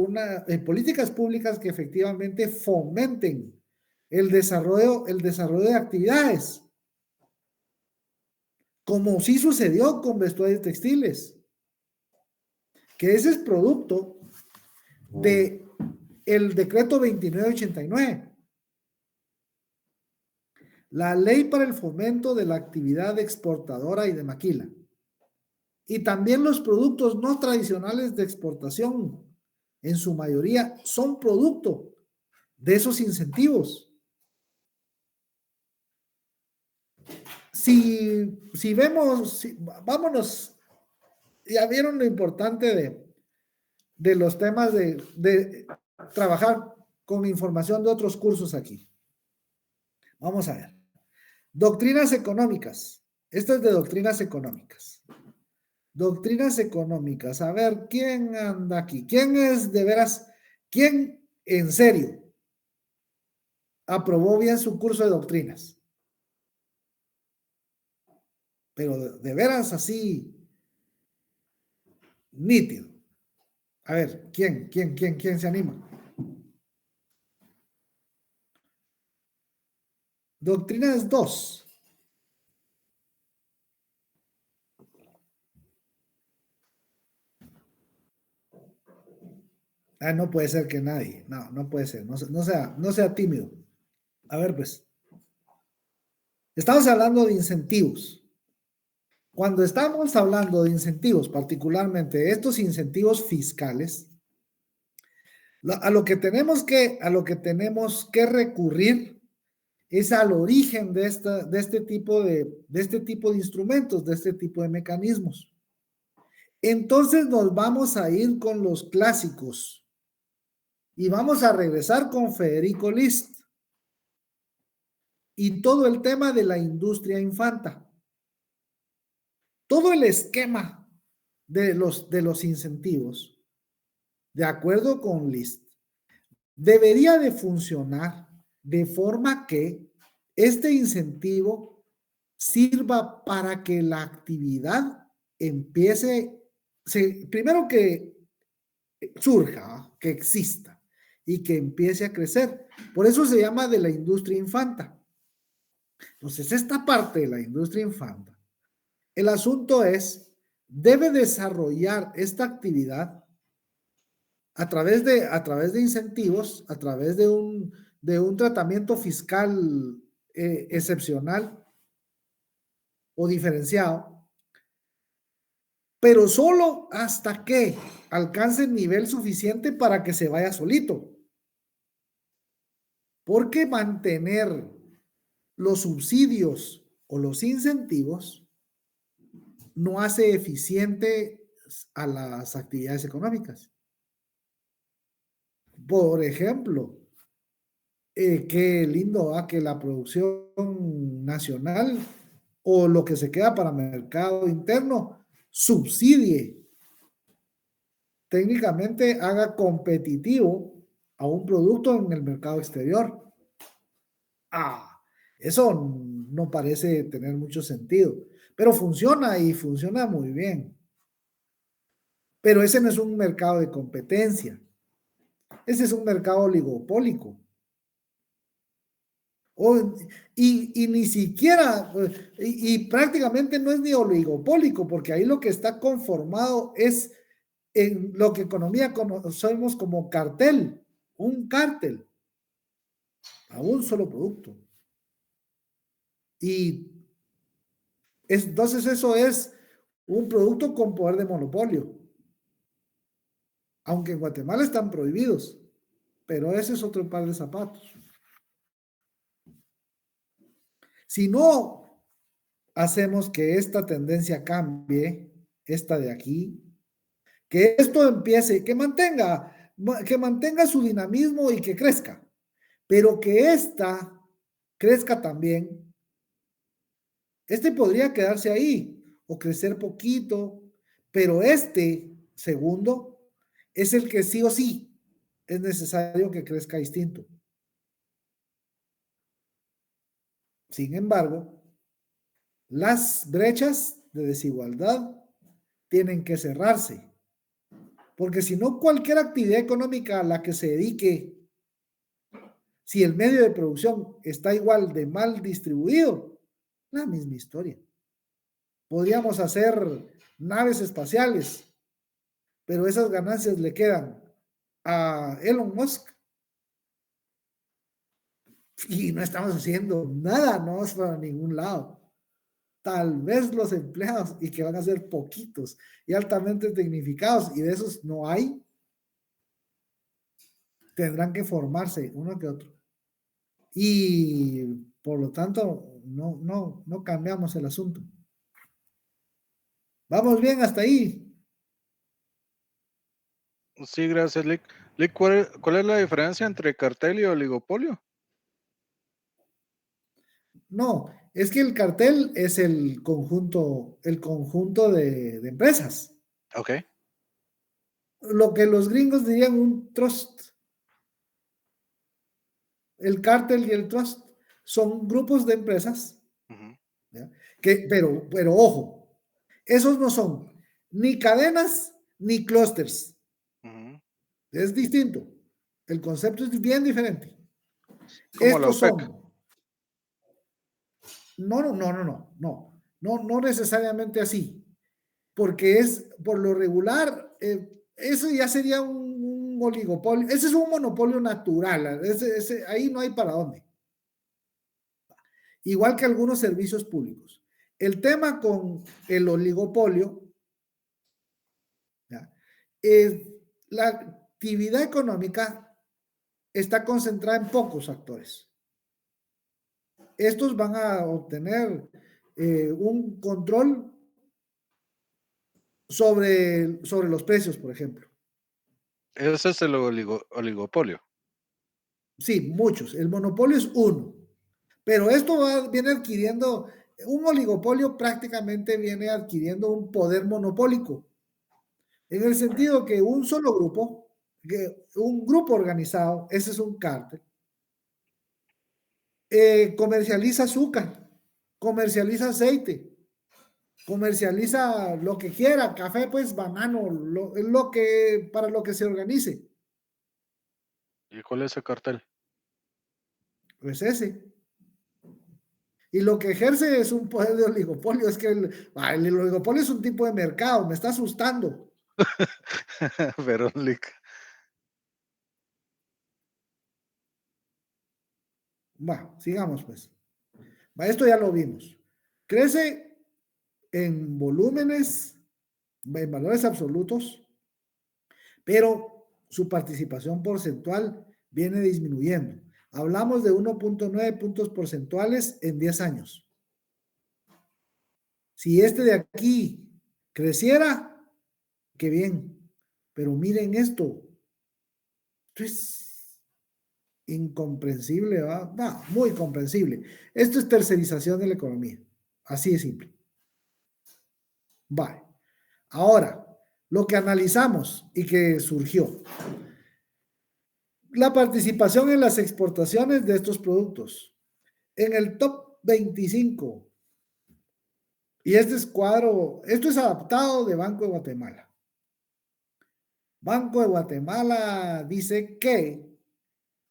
políticas públicas que efectivamente fomenten el desarrollo de actividades, como sí sucedió con vestuarios textiles, que ese es producto de el decreto 2989, la ley para el fomento de la actividad exportadora y de maquila, y también los productos no tradicionales de exportación, en su mayoría, son producto de esos incentivos. Si vemos, vámonos, ya vieron lo importante de los temas de trabajar con información de otros cursos aquí. Vamos a ver. Doctrinas económicas. Esta es de doctrinas económicas. Doctrinas económicas. A ver, ¿quién anda aquí? ¿Quién es de veras? ¿Quién en serio aprobó bien su curso de doctrinas? Pero de veras así, nítido. A ver, ¿quién se anima? Doctrinas 2. No puede ser que nadie. No puede ser. No sea tímido. A ver, pues. Estamos hablando de incentivos. Cuando estamos hablando de incentivos, particularmente estos incentivos fiscales, a lo que tenemos que recurrir es al origen de este tipo de instrumentos, de este tipo de mecanismos. Entonces nos vamos a ir con los clásicos y vamos a regresar con Federico List y todo el tema de la industria infanta. Todo el esquema de los incentivos, de acuerdo con List, debería de funcionar de forma que este incentivo sirva para que la actividad empiece, primero que surja, que exista y que empiece a crecer. Por eso se llama de la industria infanta. Entonces, esta parte de la industria infanta, el asunto es, debe desarrollar esta actividad a través de incentivos, a través de un tratamiento fiscal excepcional o diferenciado, pero solo hasta que alcance el nivel suficiente para que se vaya solito. Porque mantener los subsidios o los incentivos no hace eficiente a las actividades económicas. Por ejemplo, qué lindo que la producción nacional o lo que se queda para mercado interno subsidie, técnicamente haga competitivo a un producto en el mercado exterior. Eso no parece tener mucho sentido, pero funciona y funciona muy bien. Pero ese no es un mercado de competencia. Ese es un mercado oligopólico. Y ni siquiera, y prácticamente no es ni oligopólico, porque ahí lo que está conformado es en lo que economía conocemos como cartel, un cártel a un solo producto. Y entonces eso es un producto con poder de monopolio. Aunque en Guatemala están prohibidos, pero ese es otro par de zapatos. Si no hacemos que esta tendencia cambie, esta de aquí, que esto empiece, que mantenga su dinamismo y que crezca, pero que esta crezca también. Este podría quedarse ahí o crecer poquito, pero este segundo es el que sí o sí es necesario que crezca distinto. Sin embargo, las brechas de desigualdad tienen que cerrarse, porque si no, cualquier actividad económica a la que se dedique, si el medio de producción está igual de mal distribuido, la misma historia. Podríamos hacer naves espaciales, pero esas ganancias le quedan a Elon Musk y no estamos haciendo nada, no vamos para ningún lado. Tal vez los empleados, y que van a ser poquitos y altamente tecnificados, y de esos no hay, tendrán que formarse uno que otro. Y por lo tanto, no cambiamos el asunto. Vamos bien hasta ahí. Sí, gracias, Lick. Lick, ¿cuál es la diferencia entre cartel y oligopolio? No, es que el cartel es el conjunto de empresas. Ok. Lo que los gringos dirían un trust. El cártel y el trust son grupos de empresas, ¿ya? Pero ojo, esos no son ni cadenas ni clústeres. Es distinto. El concepto es bien diferente. Como la Estos OPEC. son. No necesariamente así, porque es por lo regular, eso ya sería un oligopolio, ese es un monopolio natural, ahí no hay para dónde. Igual que algunos servicios públicos. El tema con el oligopolio, ¿ya? La actividad económica está concentrada en pocos actores. Estos van a obtener un control sobre los precios, por ejemplo. Ese es el oligopolio. Sí, muchos. El monopolio es uno. Pero esto viene adquiriendo, un oligopolio prácticamente viene adquiriendo un poder monopólico. En el sentido que un solo grupo, un grupo organizado, ese es un cártel, comercializa azúcar comercializa aceite, comercializa lo que quiera, café, pues banano, para lo que se organice. ¿Y cuál es el cartel? Pues ese. Y lo que ejerce es un poder de oligopolio. Es que el oligopolio es un tipo de mercado, me está asustando. Verónica. Va, sigamos pues. Va, esto ya lo vimos. Crece en volúmenes, en valores absolutos, pero su participación porcentual viene disminuyendo. Hablamos de 1.9 puntos porcentuales en 10 años. Si este de aquí creciera, qué bien. Pero miren esto. Esto es incomprensible, ¿va? No, muy comprensible. Esto es tercerización de la economía. Así de simple. Vale. Ahora, lo que analizamos y que surgió. La participación en las exportaciones de estos productos. En el top 25. Y este es esto es adaptado de Banco de Guatemala. Banco de Guatemala dice que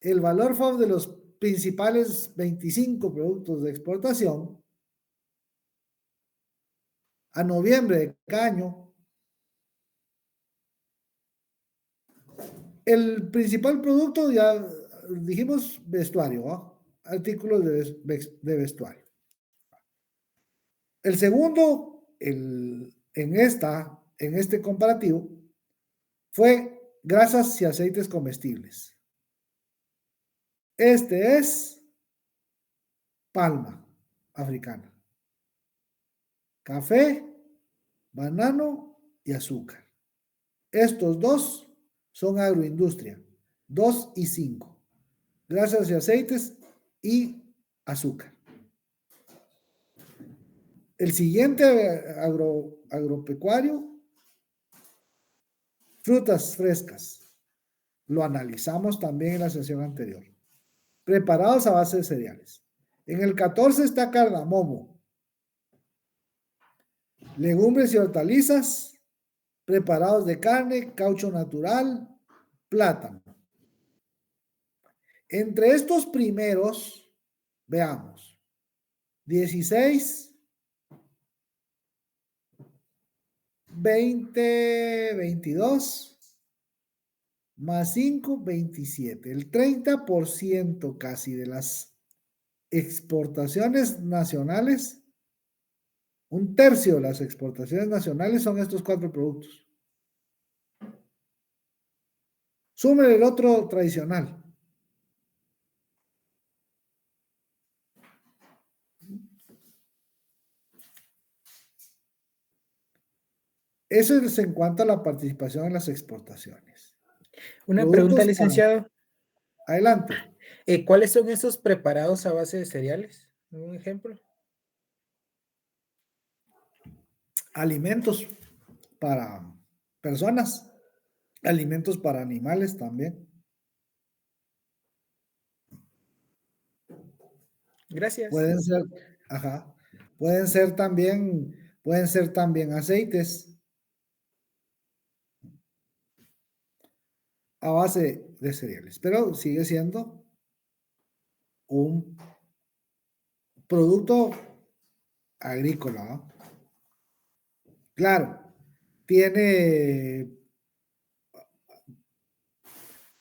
el valor FOB de los principales 25 productos de exportación a noviembre de cada año, el principal producto, ya dijimos, vestuario, ¿no? Artículos de vestuario. El segundo, en este comparativo, fue grasas y aceites comestibles. Este es palma africana, café, banano y azúcar. Estos dos son agroindustria, 2 y 5. Grasas y aceites y azúcar. El siguiente agropecuario, frutas frescas. Lo analizamos también en la sesión anterior. Preparados a base de cereales. En el 14 está cardamomo. Legumbres y hortalizas, preparados de carne, caucho natural, plátano. Entre estos primeros, veamos, 16, 20, 22, más 5, 27. El 30% casi de las exportaciones nacionales, un tercio de las exportaciones nacionales son estos 4 productos. Súmele el otro tradicional. Eso es en cuanto a la participación en las exportaciones. Una Productos pregunta, para- licenciado. Adelante. ¿Cuáles son esos preparados a base de cereales? ¿Un ejemplo? Alimentos para personas, alimentos para animales también. Gracias. Pueden ser, ajá, pueden ser también aceites a base de cereales, pero sigue siendo un producto agrícola, ¿no? Claro, tiene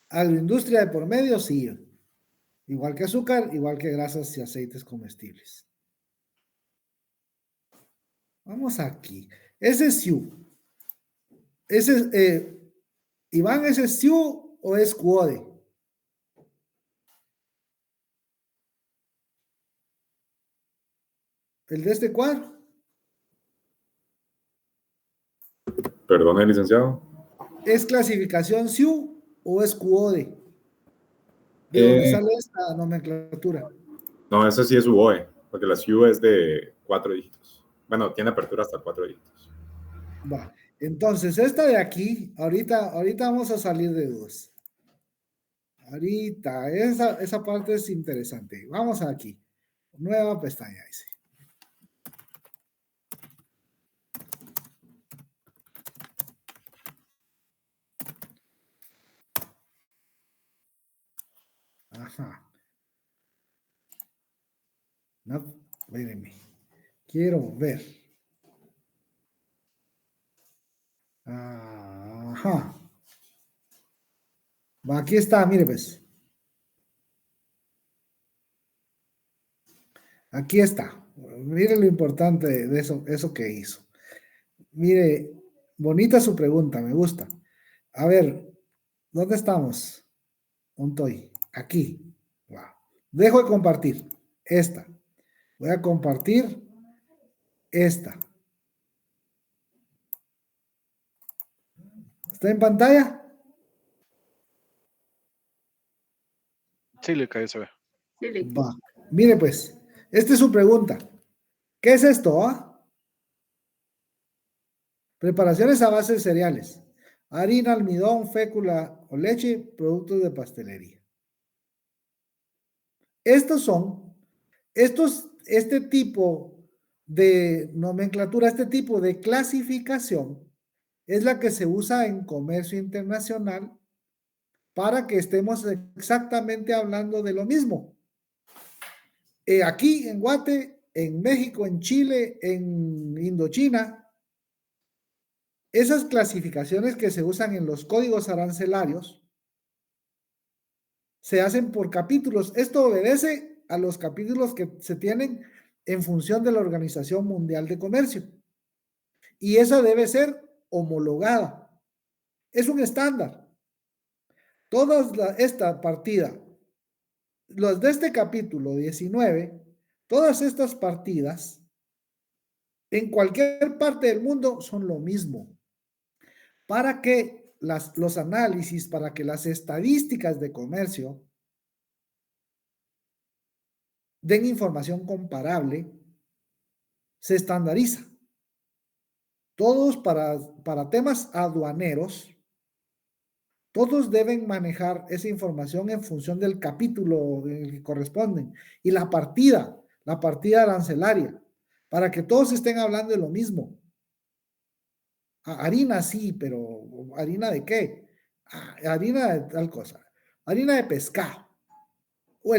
agroindustria de por medio, sí. Igual que azúcar, igual que grasas y aceites comestibles. Vamos aquí. Ese es SIU. Iván, ¿ese es SIU o es QODE? El de este cuadro. Perdone, licenciado. ¿Es clasificación SIU o es QODE? ¿De dónde sale esta nomenclatura? No, ese sí es UOE, porque la SIU es de 4 dígitos. Bueno, tiene apertura hasta 4 dígitos. Va. Entonces, esta de aquí, ahorita vamos a salir de dudas. Ahorita, esa parte es interesante. Vamos aquí. Nueva pestaña, dice. Ajá. No, espérenme. Quiero ver. Ajá. Aquí está, mire pues. Aquí está. Mire lo importante de eso que hizo. Mire, bonita su pregunta, me gusta. A ver, ¿dónde estamos? ¿Dónde estoy? Aquí. Wow. Dejo de compartir. Esta. Voy a compartir esta. ¿Está en pantalla? Sí, le cae, se ve. Sí, Lick. Va. Mire pues, esta es su pregunta. ¿Qué es esto? Preparaciones a base de cereales. Harina, almidón, fécula o leche, productos de pastelería. Este tipo de nomenclatura, este tipo de clasificación es la que se usa en comercio internacional para que estemos exactamente hablando de lo mismo. Aquí en Guate, en México, en Chile, en Indochina, esas clasificaciones que se usan en los códigos arancelarios se hacen por capítulos. Esto obedece a los capítulos que se tienen en función de la Organización Mundial de Comercio. Y esa debe ser homologada. Es un estándar. Esta partida, los de este capítulo 19, todas estas partidas en cualquier parte del mundo son lo mismo. Para que los análisis, para que las estadísticas de comercio den información comparable, se estandariza. Todos para temas aduaneros, todos deben manejar esa información en función del capítulo que corresponden y la partida arancelaria, para que todos estén hablando de lo mismo. Harina sí, pero ¿harina de qué? Harina de tal cosa. Harina de pescado. O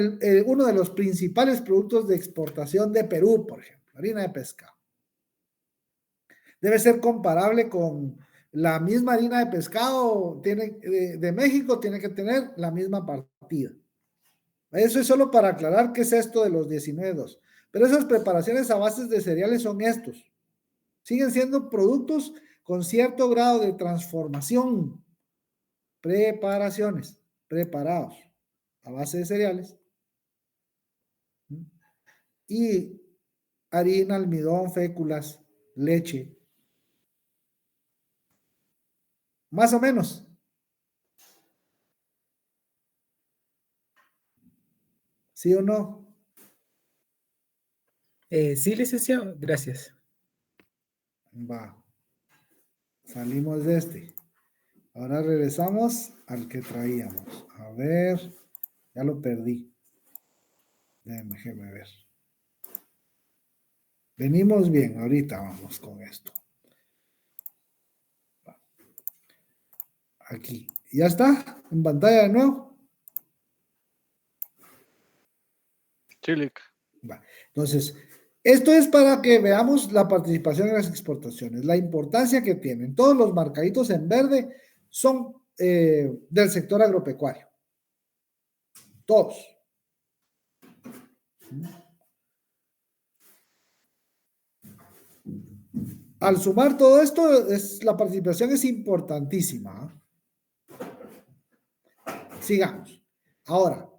uno de los principales productos de exportación de Perú, por ejemplo, harina de pescado. Debe ser comparable con la misma harina de pescado de México, tiene que tener la misma partida. Eso es solo para aclarar qué es esto de los 19.2. Pero esas preparaciones a bases de cereales son estos. Siguen siendo productos con cierto grado de transformación. Preparaciones, preparados a base de cereales. Y harina, almidón, féculas, leche. Más o menos. ¿Sí o no? Sí, licenciado, gracias. Va. Salimos de este. Ahora regresamos al que traíamos. A ver. Ya lo perdí. Déjeme ver. Venimos bien. Ahorita vamos con esto. Aquí. ¿Ya está? ¿En pantalla de nuevo? Sí, Lick. Va. Entonces, esto es para que veamos la participación en las exportaciones, la importancia que tienen. Todos los marcaditos en verde son del sector agropecuario. Todos. Al sumar todo esto, la participación es importantísima. Sigamos. Ahora,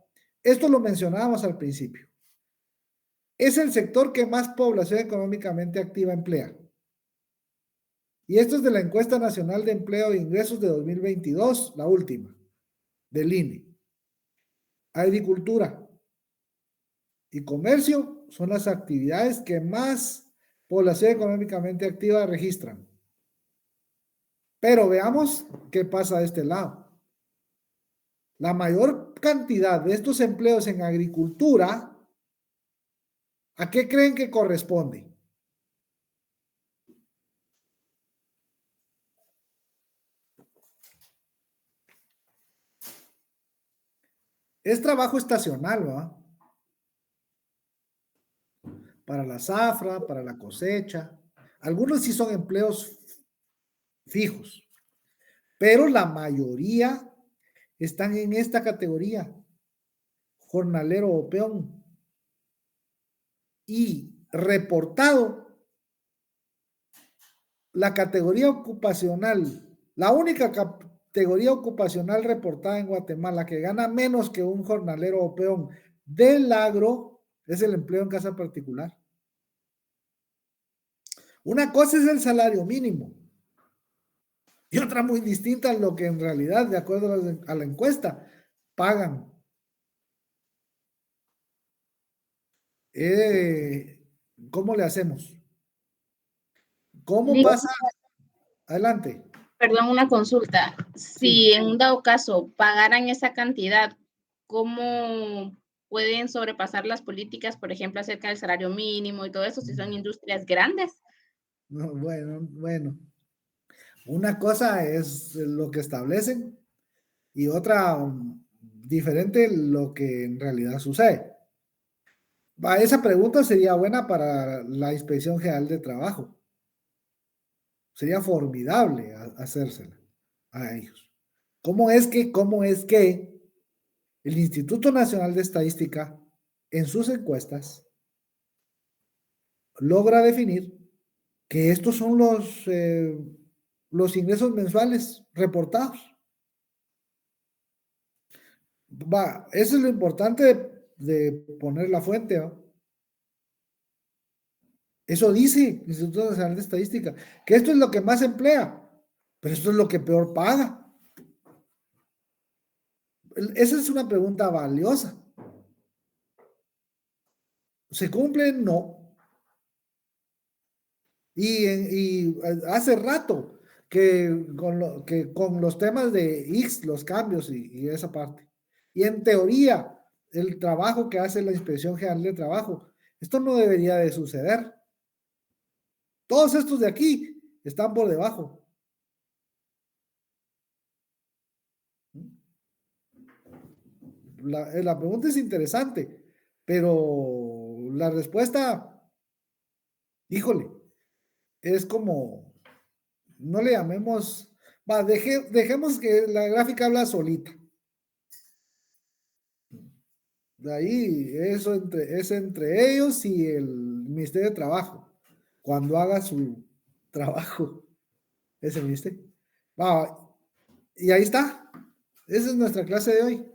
esto lo mencionábamos al principio. Es el sector que más población económicamente activa emplea. Y esto es de la Encuesta Nacional de Empleo e Ingresos de 2022, la última, del INE. Agricultura y comercio son las actividades que más población económicamente activa registran. Pero veamos qué pasa de este lado. La mayor cantidad de estos empleos en agricultura, ¿a qué creen que corresponde? Es trabajo estacional, ¿va? Para la zafra, para la cosecha. Algunos sí son empleos fijos, pero la mayoría están en esta categoría, jornalero o peón. Y reportado, la categoría ocupacional, la única categoría ocupacional reportada en Guatemala que gana menos que un jornalero o peón del agro es el empleo en casa particular. Una cosa es el salario mínimo y otra muy distinta a lo que en realidad, de acuerdo a la encuesta, pagan. ¿Cómo le hacemos? ¿Cómo Digo, pasa? Adelante. perdón, una consulta. Sí. Si en un dado caso pagaran esa cantidad, ¿cómo pueden sobrepasar las políticas, por ejemplo, acerca del salario mínimo y todo eso, si son industrias grandes? No, bueno. Una cosa es lo que establecen y otra diferente lo que en realidad sucede. Esa pregunta sería buena para la Inspección General de Trabajo. Sería formidable hacérsela a ellos. ¿Cómo es que el Instituto Nacional de Estadística en sus encuestas logra definir que estos son los ingresos mensuales reportados? Eso es lo importante de poner la fuente, ¿no? Eso dice el Instituto Nacional de Estadística, que esto es lo que más emplea, pero esto es lo que peor paga. Esa es una pregunta valiosa. ¿Se cumple? No. Y hace rato que con los temas de X, los cambios y esa parte. Y en teoría, el trabajo que hace la Inspección General de Trabajo, esto no debería de suceder. Todos estos de aquí están por debajo. La pregunta es interesante, pero la respuesta, híjole, es como, no le llamemos, dejemos que la gráfica habla solita. De ahí, eso es entre ellos y el Ministerio de Trabajo, cuando haga su trabajo, ese ministerio. Y ahí está. Esa es nuestra clase de hoy.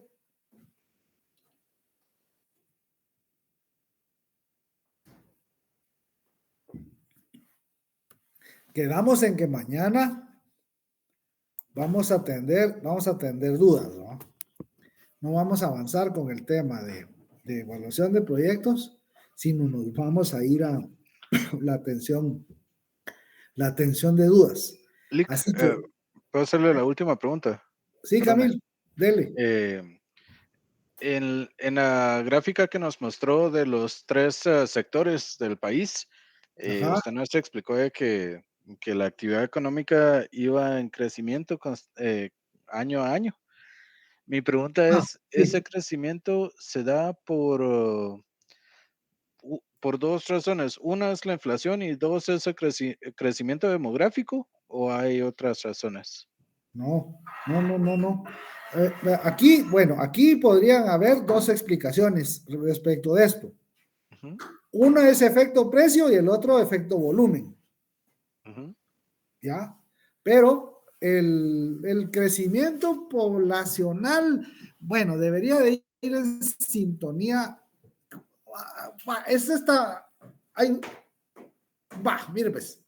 Quedamos en que mañana vamos a atender dudas, ¿no? No vamos a avanzar con el tema de evaluación de proyectos, sino nos vamos a ir a la atención de dudas. Lick, Así que, ¿puedo hacerle la última pregunta? sí, Perdone. Camil, dele. En la gráfica que nos mostró de los tres sectores del país, usted nos explicó de que la actividad económica iba en crecimiento año a año. Mi pregunta es, Sí. ¿ese crecimiento se da por dos razones? Una es la inflación y dos es el crecimiento demográfico, ¿o hay otras razones? No. Aquí podrían haber dos explicaciones respecto de esto. Ujú, Una es efecto precio y el otro efecto volumen. ujú. ¿Ya? Pero el crecimiento poblacional, bueno, debería de ir en sintonía. Mire pues,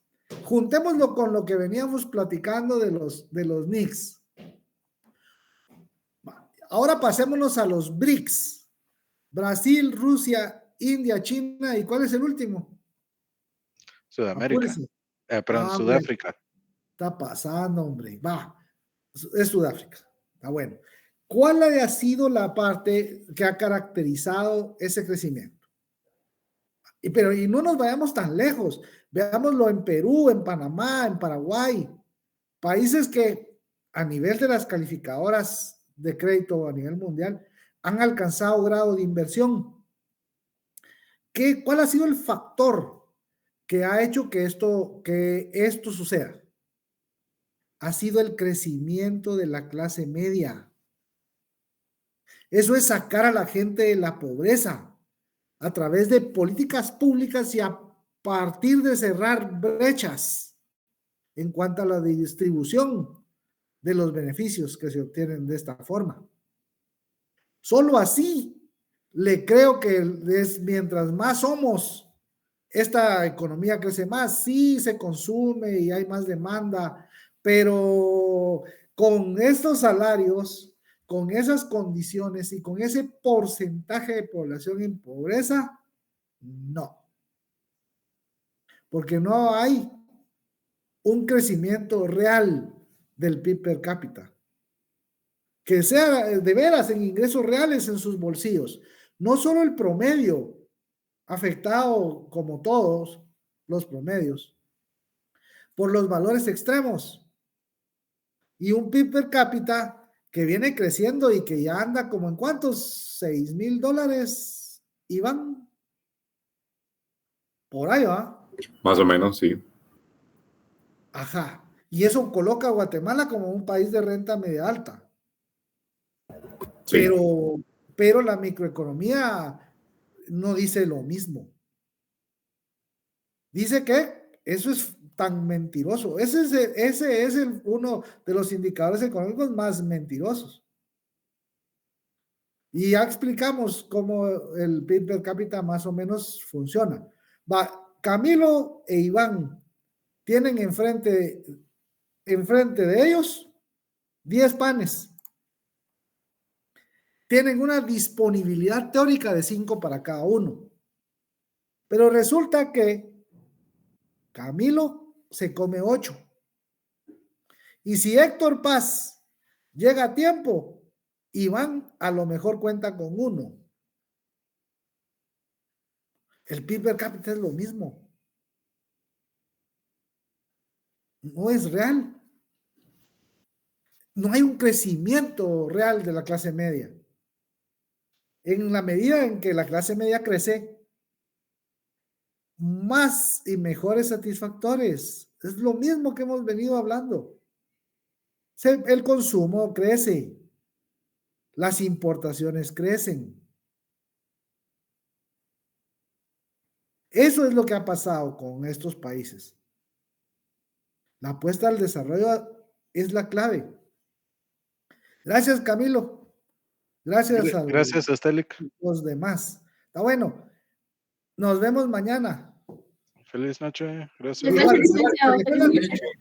juntémoslo con lo que veníamos platicando de los NICs. Ahora pasémonos a los BRICS. Brasil, Rusia, India, China, ¿y cuál es el último? Sudamérica. Apúrese. Perdón, Hombre, Sudáfrica. está pasando, hombre. Es Sudáfrica. Está bueno. ¿Cuál ha sido la parte que ha caracterizado ese crecimiento? Pero no nos vayamos tan lejos. Veámoslo en Perú, en Panamá, en Paraguay. Países que a nivel de las calificadoras de crédito a nivel mundial han alcanzado grado de inversión. ¿Cuál ha sido el factor que ha hecho que esto suceda? Ha sido el crecimiento de la clase media. Eso es sacar a la gente de la pobreza a través de políticas públicas y a partir de cerrar brechas en cuanto a la distribución de los beneficios que se obtienen de esta forma. Solo así le creo que mientras más somos, esta economía crece más. Sí, se consume y hay más demanda, pero con estos salarios, con esas condiciones y con ese porcentaje de población en pobreza, no. Porque no hay un crecimiento real del PIB per cápita. Que sea de veras en ingresos reales en sus bolsillos. No solo el promedio, afectado como todos los promedios, por los valores extremos. Y un PIB per cápita que viene creciendo y que ya anda como en ¿cuántos? $6,000, Iván. Por ahí va. Más o menos, sí. Ajá. Y eso coloca a Guatemala como un país de renta media alta. Sí. Pero la microeconomía no dice lo mismo. Dice que eso es tan mentiroso. Ese es uno de los indicadores económicos más mentirosos. Y ya explicamos cómo el PIB per cápita más o menos funciona. Camilo e Iván tienen enfrente de ellos 10 panes. Tienen una disponibilidad teórica de 5 para cada uno. Pero resulta que Camilo se come 8. Y si Héctor Paz llega a tiempo, Iván a lo mejor cuenta con 1. El PIB per cápita es lo mismo. No es real. No hay un crecimiento real de la clase media. En la medida en que la clase media crece, más y mejores satisfactores. Es lo mismo que hemos venido hablando. El consumo crece. Las importaciones crecen. Eso es lo que ha pasado con estos países. La apuesta al desarrollo es la clave. Gracias, Camilo. Gracias, Astelic. Los demás. Está bueno. Nos vemos mañana. Feliz noche. Gracias. Igual,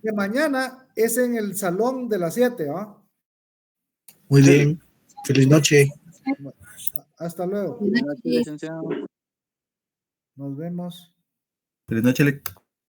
que mañana es en el salón de las 7, ¿ah? Muy bien. Feliz noche. Hasta luego. Buenas noches, licenciado. Nos vemos. Feliz noche, Alec.